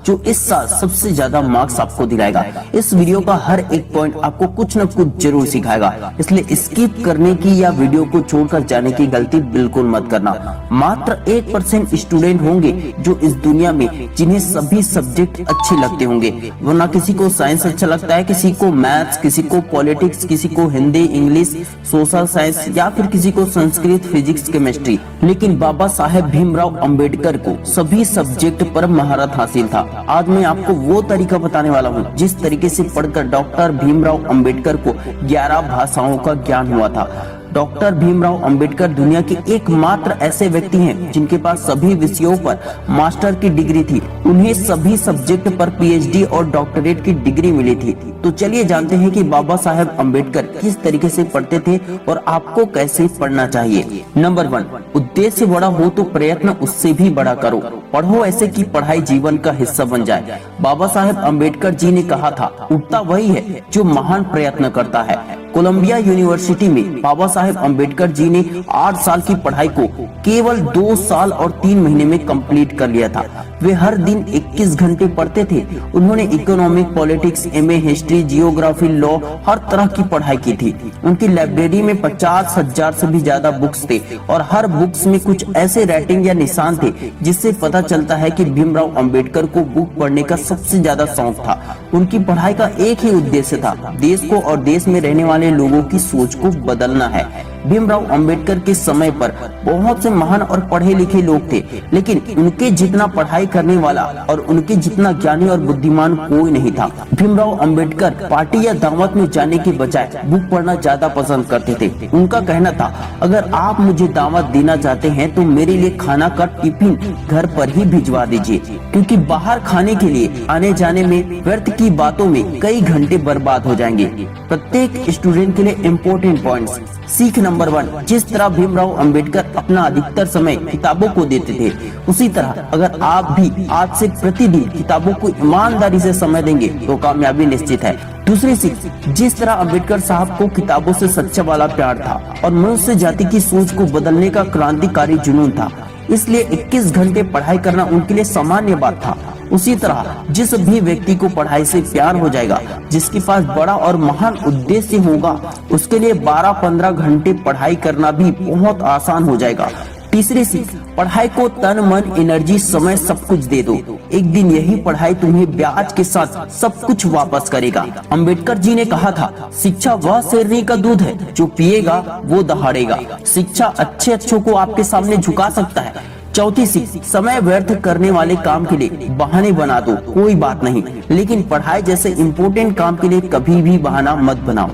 जो इस साल सबसे ज्यादा मार्क्स आपको दिलाएगा। इस वीडियो का हर एक पॉइंट आपको कुछ न कुछ जरूर सिखाएगा, इसलिए स्किप करने की या वीडियो को छोड़कर जाने की गलती बिल्कुल मत करना। मात्र 1% स्टूडेंट होंगे जो इस दुनिया में जिन्हें सभी सब्जेक्ट अच्छे लगते होंगे, वरना किसी को साइंस अच्छा लगता है, किसी को मैथ्स, किसी को पॉलिटिक्स, किसी को हिंदी, इंग्लिश, सोशल साइंस या फिर किसी को संस्कृत, फिजिक्स, केमिस्ट्री। लेकिन बाबा साहेब भीमराव अंबेडकर को सभी सब्जेक्ट पर महारत हासिल था। आज मैं आपको वो तरीका बताने वाला हूँ जिस तरीके से पढ़कर डॉक्टर भीमराव अंबेडकर को 11 भाषाओं का ज्ञान हुआ था। डॉक्टर भीमराव अंबेडकर दुनिया के एकमात्र ऐसे व्यक्ति हैं जिनके पास सभी विषयों पर मास्टर की डिग्री थी। उन्हें सभी सब्जेक्ट पर पीएचडी और डॉक्टरेट की डिग्री मिली थी। तो चलिए जानते हैं कि बाबा साहेब अंबेडकर किस तरीके से पढ़ते थे और आपको कैसे पढ़ना चाहिए। नंबर 1, उद्देश्य बड़ा हो तो प्रयत्न उससे भी बड़ा करो। पढ़ो ऐसे कि पढ़ाई जीवन का हिस्सा बन जाए। बाबा साहेब अंबेडकर जी ने कहा था, उठता वही है जो महान प्रयत्न करता है। कोलंबिया यूनिवर्सिटी में बाबा साहेब अंबेडकर जी ने 8 साल की पढ़ाई को केवल 2 साल और 3 महीने में कंप्लीट कर लिया था। वे हर दिन 21 घंटे पढ़ते थे। उन्होंने economic, politics, MA, history, geography, law, हर तरह की पढ़ाई की थी। उनकी लाइब्रेरी में 50,000 से भी ज्यादा बुक्स थे और हर बुक्स में कुछ ऐसे राइटिंग या निशान थे जिससे पता चलता है कि भीमराव अंबेडकर को बुक पढ़ने का सबसे ज्यादा शौक था। उनकी पढ़ाई का एक ही उद्देश्य था, देश को और देश में रहने वाले लोगों की सोच को बदलना है। भीमराव अंबेडकर के समय पर बहुत से महान और पढ़े लिखे लोग थे, लेकिन उनके जितना पढ़ाई करने वाला और उनके जितना ज्ञानी और बुद्धिमान कोई नहीं था। भीमराव अंबेडकर पार्टी या दावत में जाने के बजाय बुक पढ़ना ज्यादा पसंद करते थे। उनका कहना था, अगर आप मुझे दावत देना चाहते हैं तो मेरे लिए खाना का टिफिन घर पर ही भिजवा दीजिए, क्योंकि बाहर खाने के लिए आने जाने में, व्यर्थ की बातों में कई घंटे बर्बाद हो जाएंगे। प्रत्येक स्टूडेंट के लिए इम्पोर्टेंट पॉइंट्स। सीख नंबर 1, जिस तरह भीमराव अंबेडकर अपना अधिकतर समय किताबों को देते थे, उसी तरह अगर आप भी आज से प्रतिदिन किताबों को ईमानदारी से समय देंगे तो कामयाबी निश्चित है। दूसरी सीख, जिस तरह अंबेडकर साहब को किताबों से सच्चा वाला प्यार था और मनुष्य जाति की सोच को बदलने का क्रांतिकारी जुनून था, इसलिए 21 घंटे पढ़ाई करना उनके लिए सामान्य बात था। उसी तरह जिस भी व्यक्ति को पढ़ाई से प्यार हो जाएगा, जिसके पास बड़ा और महान उद्देश्य होगा, उसके लिए 12-15 घंटे पढ़ाई करना भी बहुत आसान हो जाएगा। तीसरी सीख, पढ़ाई को तन, मन, एनर्जी, समय सब कुछ दे दो। एक दिन यही पढ़ाई तुम्हें ब्याज के साथ सब कुछ वापस करेगा। अंबेडकर जी ने कहा था, शिक्षा वह शेरनी का दूध है जो पिएगा वो दहाड़ेगा। शिक्षा अच्छों को आपके सामने झुका सकता है। चौथी सीख, समय व्यर्थ करने वाले काम के लिए बहाने बना दो, कोई बात नहीं, लेकिन पढ़ाई जैसे इम्पोर्टेंट काम के लिए कभी भी बहाना मत बनाओ।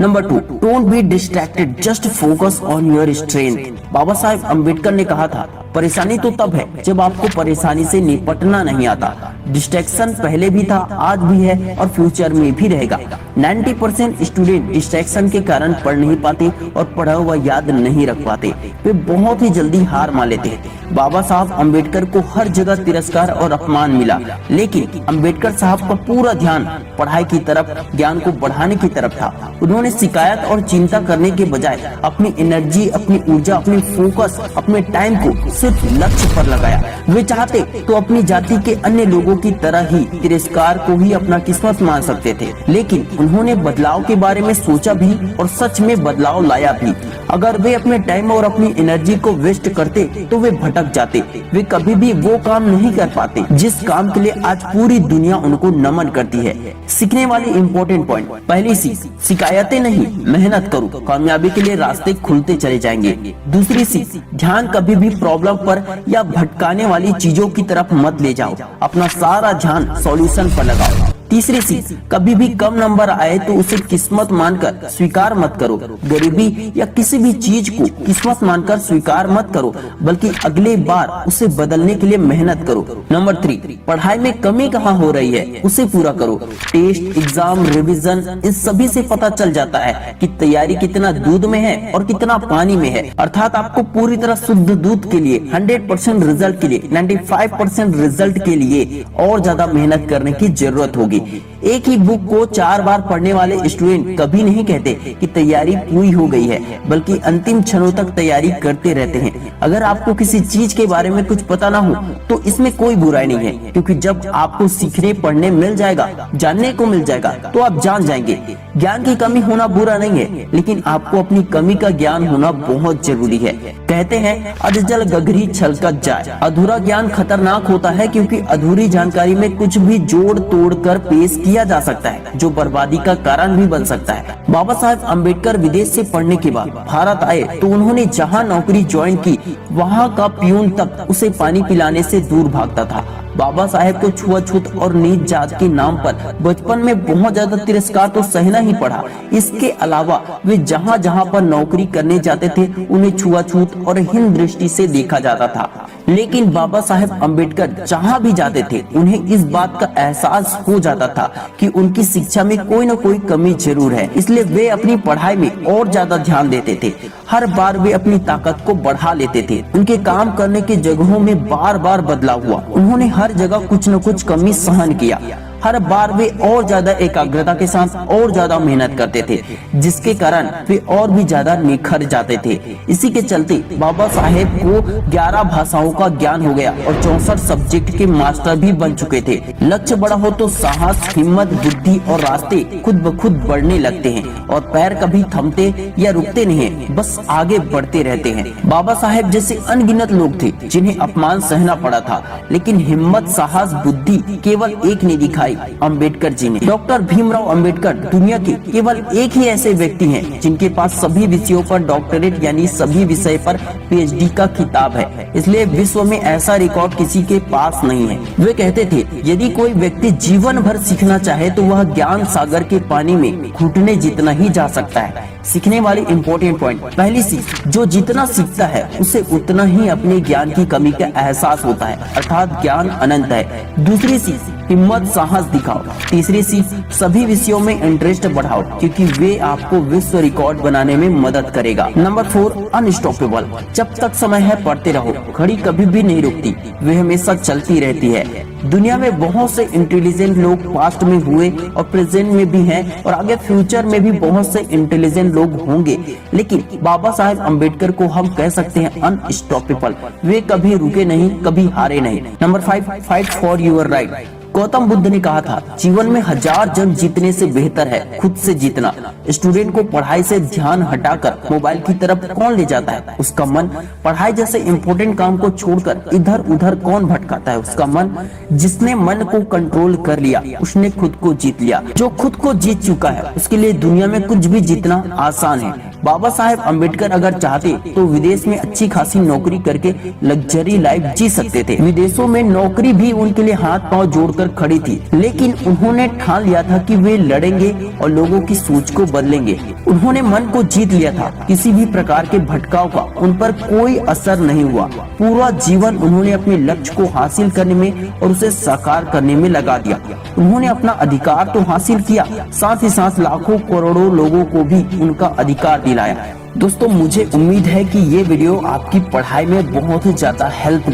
Number 2, don't be distracted, just focus on your strength. Baba Saheb Ambedkar ने कहा था, परेशानी तो तब है जब आपको परेशानी से निपटना नहीं आता। डिस्ट्रैक्शन पहले भी था, आज भी है और फ्यूचर में भी रहेगा। 90% स्टूडेंट डिस्ट्रैक्शन के कारण पढ़ नहीं पाते और पढ़ा हुआ याद नहीं रख पाते। वे बहुत ही जल्दी हार मान लेते हैं। बाबा साहब अंबेडकर को हर जगह तिरस्कार और अपमान मिला, लेकिन अंबेडकर साहब का पूरा ध्यान पढ़ाई की तरफ, ज्ञान को बढ़ाने की तरफ था। उन्होंने शिकायत और चिंता करने के बजाय अपनी एनर्जी, अपनी ऊर्जा, अपनी फोकस, अपने टाइम को सिर्फ लक्ष्य पर लगाया। वे चाहते तो अपनी जाति के अन्य लोगों की तरह ही तिरस्कार को ही अपना किस्मत मान सकते थे, लेकिन उन्होंने बदलाव के बारे में सोचा भी और सच में बदलाव लाया भी। अगर वे अपने टाइम और अपनी एनर्जी को वेस्ट करते तो वे भटक जाते। वे कभी भी वो काम नहीं कर पाते जिस काम के लिए आज पूरी दुनिया उनको नमन करती है। सीखने वाली इम्पोर्टेंट पॉइंट, पहली सीख, शिकायतें नहीं, मेहनत करो, कामयाबी के लिए रास्ते खुलते चले जाएंगे। दूसरी सीख, ध्यान कभी भी प्रॉब्लम पर या भटकाने वाली चीजों की तरफ मत ले जाओ, अपना सारा ध्यान सॉल्यूशन पर लगाओ। तीसरी सीख, कभी भी कम नंबर आए तो उसे किस्मत मानकर स्वीकार मत करो। गरीबी या किसी भी चीज को किस्मत मानकर स्वीकार मत करो, बल्कि अगले बार उसे बदलने के लिए मेहनत करो। नंबर 3, पढ़ाई में कमी कहाँ हो रही है उसे पूरा करो। टेस्ट, एग्जाम, रिवीजन, इन सभी से पता चल जाता है कि तैयारी कितना दूध में है और कितना पानी में है। अर्थात आपको पूरी तरह शुद्ध दूध के लिए 100% रिजल्ट के लिए 95% रिजल्ट के लिए और ज्यादा मेहनत करने की जरूरत होगी। एक ही बुक को 4 बार पढ़ने वाले स्टूडेंट कभी नहीं कहते कि तैयारी पूरी हो गई है, बल्कि अंतिम क्षणों तक तैयारी करते रहते हैं। अगर आपको किसी चीज के बारे में कुछ पता ना हो तो इसमें कोई बुराई नहीं है, क्योंकि जब आपको सीखने पढ़ने मिल जाएगा, जानने को मिल जाएगा, तो आप जान जाएंगे। ज्ञान की कमी होना बुरा नहीं है, लेकिन आपको अपनी कमी का ज्ञान होना बहुत जरूरी है। कहते हैं अधजल गगरी छलकत जाए। अधूरा ज्ञान खतरनाक होता है, क्योंकि अधूरी जानकारी में कुछ भी जोड़ तोड़ कर पेश किया जा सकता है, जो बर्बादी का कारण भी बन सकता है। बाबा साहेब अम्बेडकर विदेश से पढ़ने के बाद भारत आए तो उन्होंने जहां नौकरी ज्वाइन की, वहां का पियून तक उसे पानी पिलाने से दूर भागता था। बाबा साहेब को छुआछूत और नीच जात के नाम पर बचपन में बहुत ज्यादा तिरस्कार तो सहना ही पड़ा। इसके अलावा वे जहां जहां पर नौकरी करने जाते थे, उन्हें छुआछूत और हीन दृष्टि से देखा जाता था। लेकिन बाबा साहेब अम्बेडकर जहां भी जाते थे, उन्हें इस बात का एहसास हो जाता था कि उनकी शिक्षा में कोई न कोई कमी जरूर है, इसलिए वे अपनी पढ़ाई में और ज्यादा ध्यान देते थे। हर बार वे अपनी ताकत को बढ़ा लेते थे। उनके काम करने की जगहों में बार बार बदलाव हुआ। उन्होंने हर जगह कुछ न कुछ कमी सहन किया। हर बार वे और ज्यादा एकाग्रता के साथ और ज्यादा मेहनत करते थे, जिसके कारण वे और भी ज्यादा निखर जाते थे। इसी के चलते बाबा साहेब को 11 भाषाओं का ज्ञान हो गया और 64 सब्जेक्ट के मास्टर भी बन चुके थे। लक्ष्य बड़ा हो तो साहस, हिम्मत, बुद्धि और रास्ते खुद ब खुद बढ़ने लगते हैं, और पैर कभी थमते या रुकते नहीं है, बस आगे बढ़ते रहते हैं। बाबा साहेब जैसे अनगिनत लोग थे जिन्हें अपमान सहना पड़ा था, लेकिन हिम्मत, साहस, बुद्धि केवल एक ने दिखाई, अंबेडकर जी ने। डॉक्टर भीमराव अंबेडकर दुनिया के केवल एक ही ऐसे व्यक्ति हैं जिनके पास सभी विषयों पर डॉक्टरेट यानी सभी विषय पर पीएचडी का खिताब है। इसलिए विश्व में ऐसा रिकॉर्ड किसी के पास नहीं है। वे कहते थे, यदि कोई व्यक्ति जीवन भर सीखना चाहे तो वह ज्ञान सागर के पानी में घुटने जितना ही जा सकता है। सीखने वाली इम्पोर्टेंट पॉइंट, पहली सीख, जो जितना सीखता है उसे उतना ही अपने ज्ञान की कमी का एहसास होता है, अर्थात ज्ञान अनंत है। दूसरी सीख, हिम्मत, साहस दिखाओ। तीसरी सीख, सभी विषयों में इंटरेस्ट बढ़ाओ, क्योंकि वे आपको विश्व रिकॉर्ड बनाने में मदद करेगा। Number 4, unstoppable. जब तक समय है पढ़ते रहो। घड़ी कभी भी नहीं रुकती, वे हमेशा चलती रहती है। दुनिया में बहुत से इंटेलिजेंट लोग पास्ट में हुए और प्रेजेंट में भी हैं, और आगे फ्यूचर में भी बहुत से इंटेलिजेंट लोग होंगे, लेकिन बाबा साहेब अम्बेडकर को हम कह सकते हैं अनस्टॉपेबल। वे कभी रुके नहीं, कभी हारे नहीं। Number 5, fight for your right. Gautam Buddha ने कहा था, जीवन में 1000 जंग जीतने से बेहतर है खुद से जीतना। स्टूडेंट को पढ़ाई से ध्यान हटाकर मोबाइल की तरफ कौन ले जाता है? उसका मन। पढ़ाई जैसे इम्पोर्टेंट काम को छोड़कर इधर उधर कौन भटकाता है? उसका मन। जिसने मन को कंट्रोल कर लिया उसने खुद को जीत लिया। जो खुद को जीत चुका है उसके लिए दुनिया में कुछ भी जीतना आसान है। बाबा साहेब अम्बेडकर अगर चाहते तो विदेश में अच्छी खासी नौकरी करके लग्जरी लाइफ जी सकते थे। विदेशों में नौकरी भी उनके लिए हाथ पांव जोड़कर खड़ी थी, लेकिन उन्होंने ठान लिया था कि वे लड़ेंगे और लोगों की सोच को बदलेंगे। उन्होंने मन को जीत लिया था। किसी भी प्रकार के भटकाव का उन पर कोई असर नहीं हुआ। पूरा जीवन उन्होंने अपने लक्ष्य को हासिल करने में और उसे साकार करने में लगा दिया। उन्होंने अपना अधिकार तो हासिल किया, साथ ही साथ लाखों करोड़ों लोगों को भी उनका अधिकार दिलाया। दोस्तों, मुझे उम्मीद है कि ये वीडियो आपकी पढ़ाई में बहुत ही ज्यादा हेल्प